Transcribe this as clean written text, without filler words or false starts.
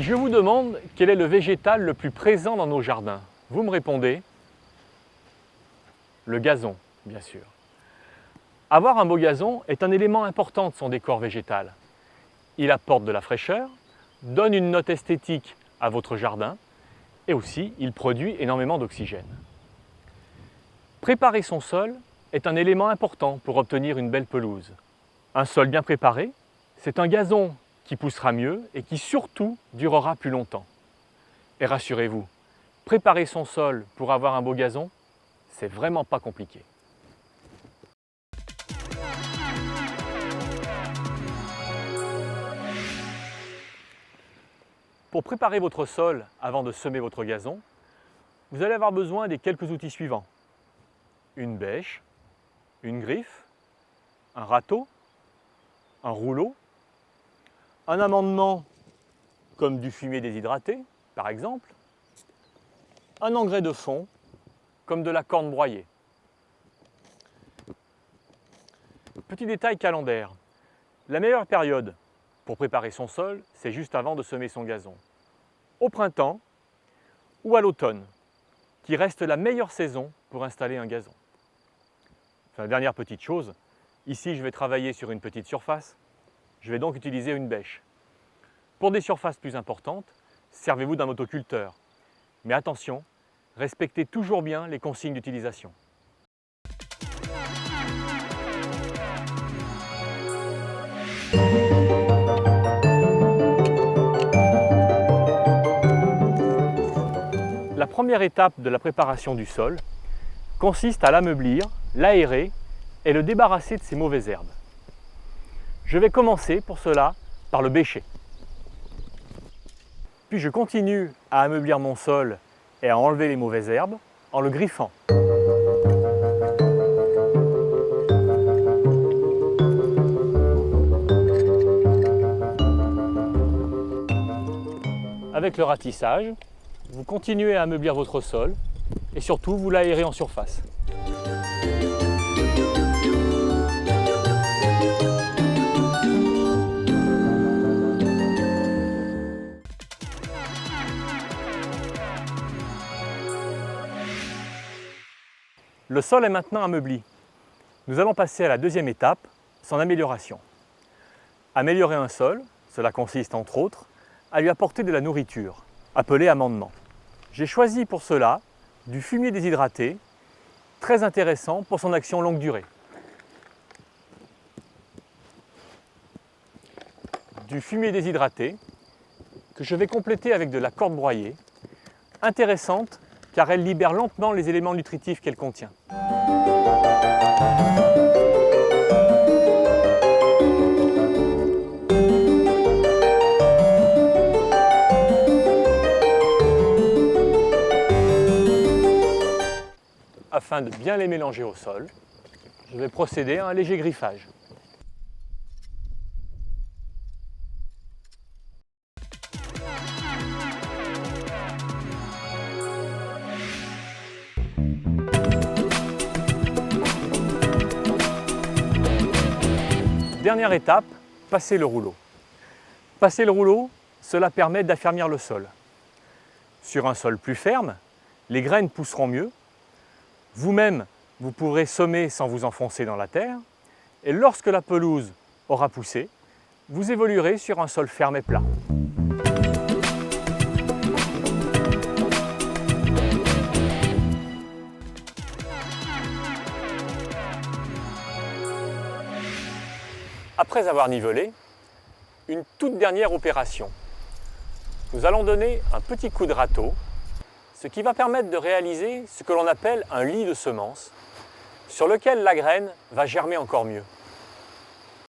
Je vous demande quel est le végétal le plus présent dans nos jardins. Vous me répondez le gazon, bien sûr. Avoir un beau gazon est un élément important de son décor végétal. Il apporte de la fraîcheur, donne une note esthétique à votre jardin et aussi il produit énormément d'oxygène. Préparer son sol est un élément important pour obtenir une belle pelouse. Un sol bien préparé, c'est un gazon qui poussera mieux et qui surtout durera plus longtemps. Et rassurez-vous, préparer son sol pour avoir un beau gazon, c'est vraiment pas compliqué. Pour préparer votre sol avant de semer votre gazon, vous allez avoir besoin des quelques outils suivants. Une bêche, une griffe, un râteau, un rouleau, un amendement comme du fumier déshydraté, par exemple, un engrais de fond, comme de la corne broyée. Petit détail calendaire, la meilleure période pour préparer son sol, c'est juste avant de semer son gazon. Au printemps ou à l'automne, qui reste la meilleure saison pour installer un gazon. Enfin, dernière petite chose, ici je vais travailler sur une petite surface, je vais donc utiliser une bêche. Pour des surfaces plus importantes, servez-vous d'un motoculteur. Mais attention, respectez toujours bien les consignes d'utilisation. La première étape de la préparation du sol consiste à l'ameublir, l'aérer et le débarrasser de ses mauvaises herbes. Je vais commencer pour cela par le bêcher. Puis je continue à ameublir mon sol et à enlever les mauvaises herbes en le griffant. Avec le ratissage, vous continuez à ameublir votre sol et surtout vous l'aérez en surface. Le sol est maintenant ameubli. Nous allons passer à la deuxième étape, son amélioration. Améliorer un sol, cela consiste entre autres à lui apporter de la nourriture, appelée amendement. J'ai choisi pour cela du fumier déshydraté, très intéressant pour son action longue durée. Du fumier déshydraté que je vais compléter avec de la corne broyée, intéressante car elle libère lentement les éléments nutritifs qu'elle contient. Afin de bien les mélanger au sol, je vais procéder à un léger griffage. Dernière étape, passer le rouleau. Passer le rouleau, cela permet d'affermir le sol. Sur un sol plus ferme, les graines pousseront mieux. Vous-même, vous pourrez semer sans vous enfoncer dans la terre. Et lorsque la pelouse aura poussé, vous évoluerez sur un sol ferme et plat. Après avoir nivelé, une toute dernière opération. Nous allons donner un petit coup de râteau, ce qui va permettre de réaliser ce que l'on appelle un lit de semences, sur lequel la graine va germer encore mieux.